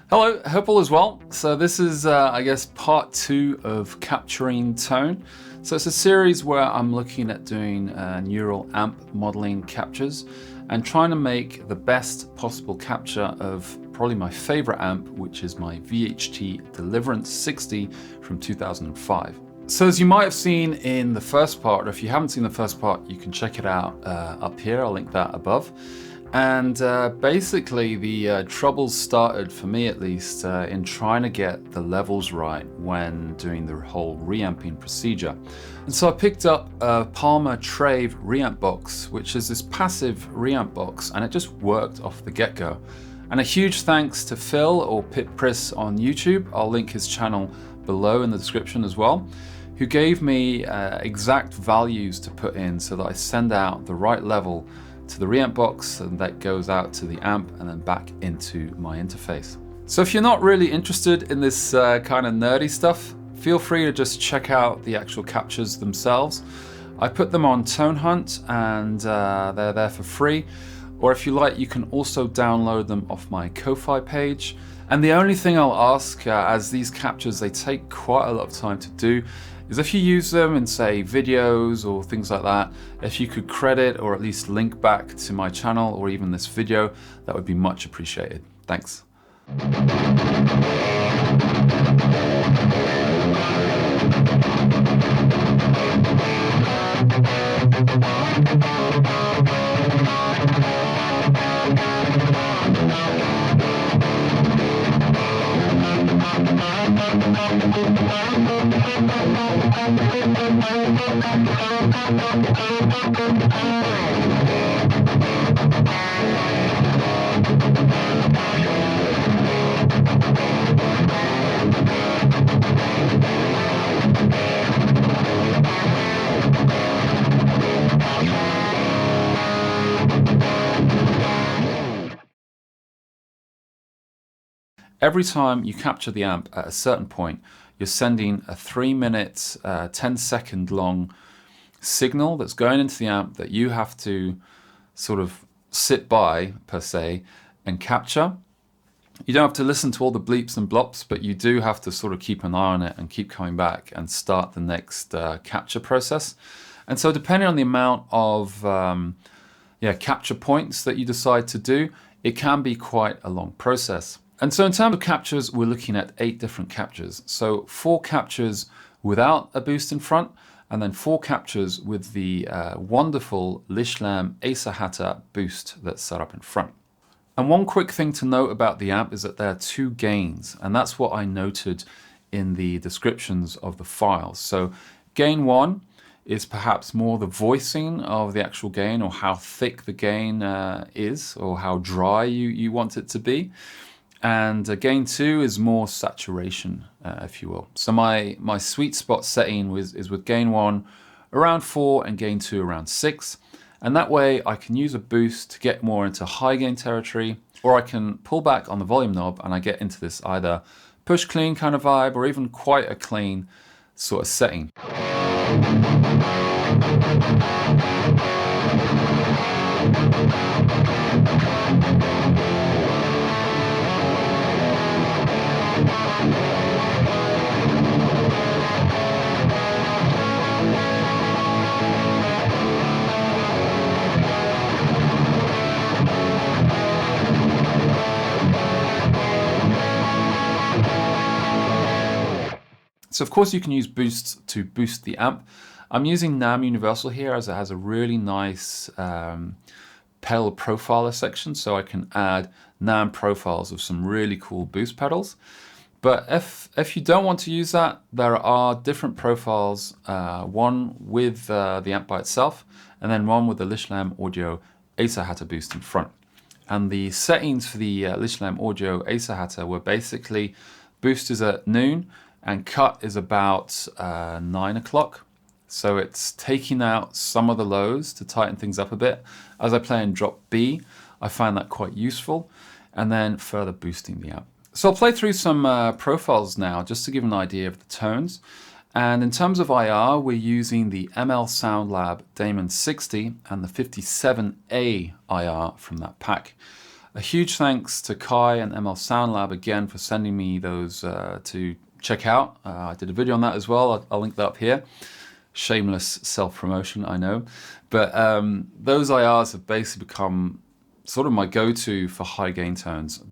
Hello, hope all is well. So this is, I guess, part 2 of capturing tone. So it's a series where I'm looking at doing neural amp modeling captures and trying to make the best possible capture of probably my favorite amp, which is my VHT Deliverance 60 from 2005. So as you might have seen in the first part, or if you haven't seen the first part, you can check it out up here. I'll link that above. And basically the troubles started, for me at least, in trying to get the levels right when doing the whole reamping procedure. And so I picked up a Palmer Trave reamp box, which is this passive reamp box, and it just worked off the get-go. And a huge thanks to Phil, or Pit Priss on YouTube, I'll link his channel below in the description as well, who gave me exact values to put in so that I send out the right level to the reamp box, and that goes out to the amp and then back into my interface. So if you're not really interested in this kind of nerdy stuff, feel free to just check out the actual captures themselves. I put them on Tonehunt and they're there for free, or if you like, you can also download them off my Ko-Fi page. And the only thing I'll ask, as these captures, they take quite a lot of time to do, is if you use them in, say, videos or things like that, if you could credit or at least link back to my channel or even this video, that would be much appreciated. Thanks. Every time you capture the amp at a certain point, you're sending a 3-minute, 10-second long signal that's going into the amp that you have to sort of sit by, per se, and capture. You don't have to listen to all the bleeps and blops, but you do have to sort of keep an eye on it and keep coming back and start the next capture process. And so depending on the amount of capture points that you decide to do, it can be quite a long process. And so in terms of captures, we're looking at 8 different captures. So 4 captures without a boost in front, and then 4 captures with the wonderful Lichtlaerm Ace boost that's set up in front. And one quick thing to note about the amp is that there are 2 gains, and that's what I noted in the descriptions of the files. So gain 1 is perhaps more the voicing of the actual gain, or how thick the gain is, or how dry you want it to be. And gain 2 is more saturation, if you will. So my sweet spot setting is with gain 1 around 4 and gain 2 around 6. And that way I can use a boost to get more into high gain territory, or I can pull back on the volume knob and I get into this either push clean kind of vibe or even quite a clean sort of setting. So of course you can use boosts to boost the amp. I'm using NAM Universal here as it has a really nice pedal profiler section, so I can add NAM profiles of some really cool boost pedals. But if you don't want to use that, there are different profiles, one with the amp by itself, and then one with the Lichtlaerm Audio Ace boost in front. And the settings for the Lichtlaerm Audio Ace were basically boosters at noon, and cut is about 9 o'clock. So it's taking out some of the lows to tighten things up a bit. As I play in drop B, I find that quite useful, and then further boosting the amp. So I'll play through some profiles now, just to give an idea of the tones. And in terms of IR, we're using the ML Sound Lab Damon 60 and the 57A IR from that pack. A huge thanks to Kai and ML Sound Lab again for sending me those to check out. I did a video on that as well. I'll link that up here. Shameless self-promotion, I know. But those IRs have basically become sort of my go-to for high gain tones.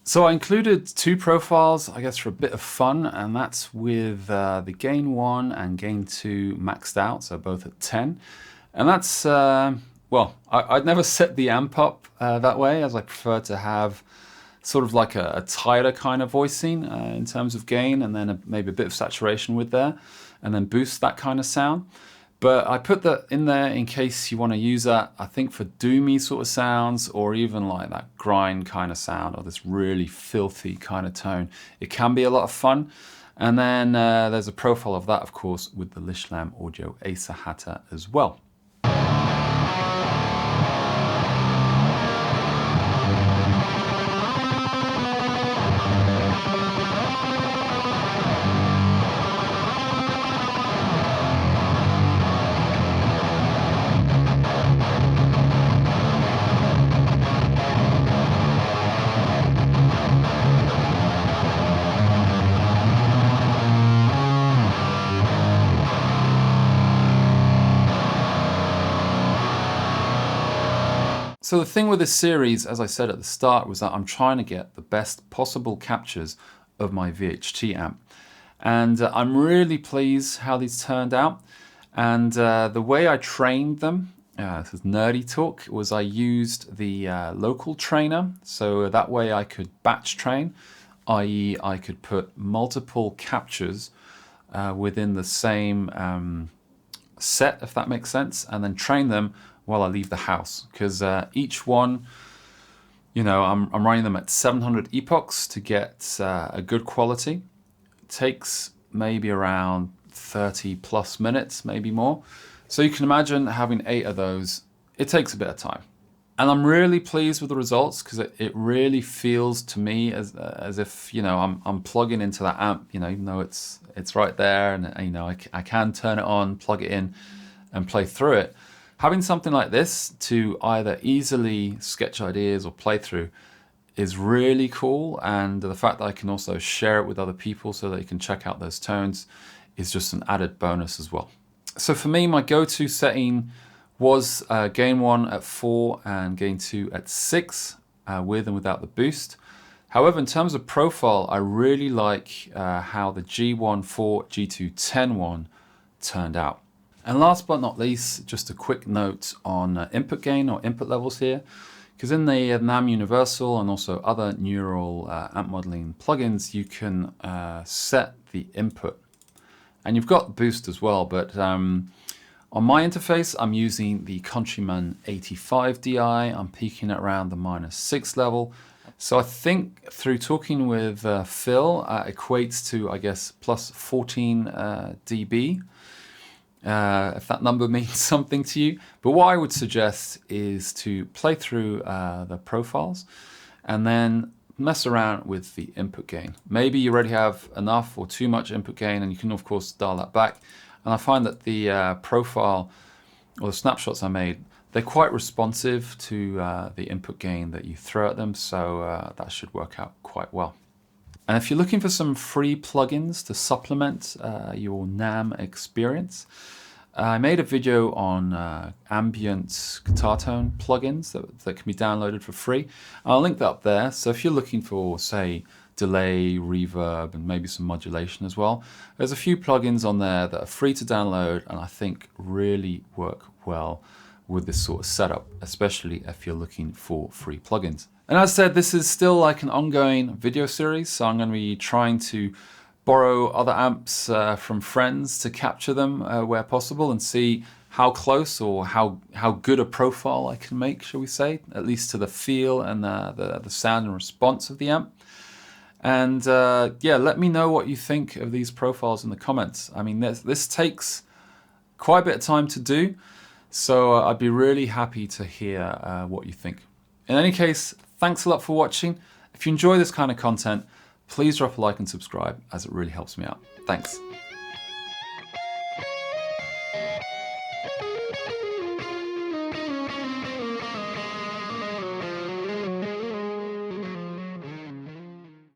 So I included two profiles, I guess, for a bit of fun, and that's with the gain 1 and gain 2 maxed out, so both at 10. And that's, well, I'd never set the amp up that way, as I prefer to have sort of like a tighter kind of voicing in terms of gain, and then maybe a bit of saturation with there, and then boost that kind of sound. But I put that in there in case you want to use that, I think, for doomy sort of sounds, or even like that grind kind of sound, or this really filthy kind of tone. It can be a lot of fun. And then there's a profile of that, of course, with the Lichtlaerm Audio Acer Hatter as well. So the thing with this series, as I said at the start, was that I'm trying to get the best possible captures of my VHT amp. And I'm really pleased how these turned out. And the way I trained them, this is nerdy talk, was I used the local trainer. So that way I could batch train, i.e. I could put multiple captures within the same set, if that makes sense, and then train them while I leave the house, because each one, you know, I'm running them at 700 epochs to get a good quality. It takes maybe around 30 plus minutes, maybe more. So you can imagine having 8 of those, it takes a bit of time. And I'm really pleased with the results, because it really feels to me as if, you know, I'm plugging into that amp, you know, even though it's right there, and you know, I can turn it on, plug it in and play through it. Having something like this to either easily sketch ideas or play through is really cool, and the fact that I can also share it with other people so that you can check out those tones is just an added bonus as well. So for me, my go-to setting was gain 1 at 4 and gain 2 at 6 with and without the boost. However, in terms of profile, I really like how the G1 4, G2 10 one turned out. And last but not least, just a quick note on input gain or input levels here, because in the NAM Universal and also other neural amp modeling plugins, you can set the input. And you've got boost as well, but on my interface, I'm using the Countryman 85 DI. I'm peaking at around the -6 level. So I think through talking with Phil, equates to, I guess, plus 14 dB. If that number means something to you. But what I would suggest is to play through the profiles and then mess around with the input gain. Maybe you already have enough or too much input gain, and you can of course dial that back. And I find that the profile or the snapshots I made, they're quite responsive to the input gain that you throw at them, so that should work out quite well. And if you're looking for some free plugins to supplement your NAM experience, I made a video on ambient guitar tone plugins that can be downloaded for free. I'll link that up there. So if you're looking for, say, delay, reverb, and maybe some modulation as well, there's a few plugins on there that are free to download and I think really work well with this sort of setup, especially if you're looking for free plugins. And as I said, this is still like an ongoing video series, so I'm going to be trying to borrow other amps from friends to capture them where possible and see how close or how good a profile I can make, shall we say, at least to the feel and the sound and response of the amp. And yeah, let me know what you think of these profiles in the comments. I mean, this takes quite a bit of time to do, so I'd be really happy to hear what you think. In any case, thanks a lot for watching. If you enjoy this kind of content, please drop a like and subscribe, as it really helps me out. Thanks.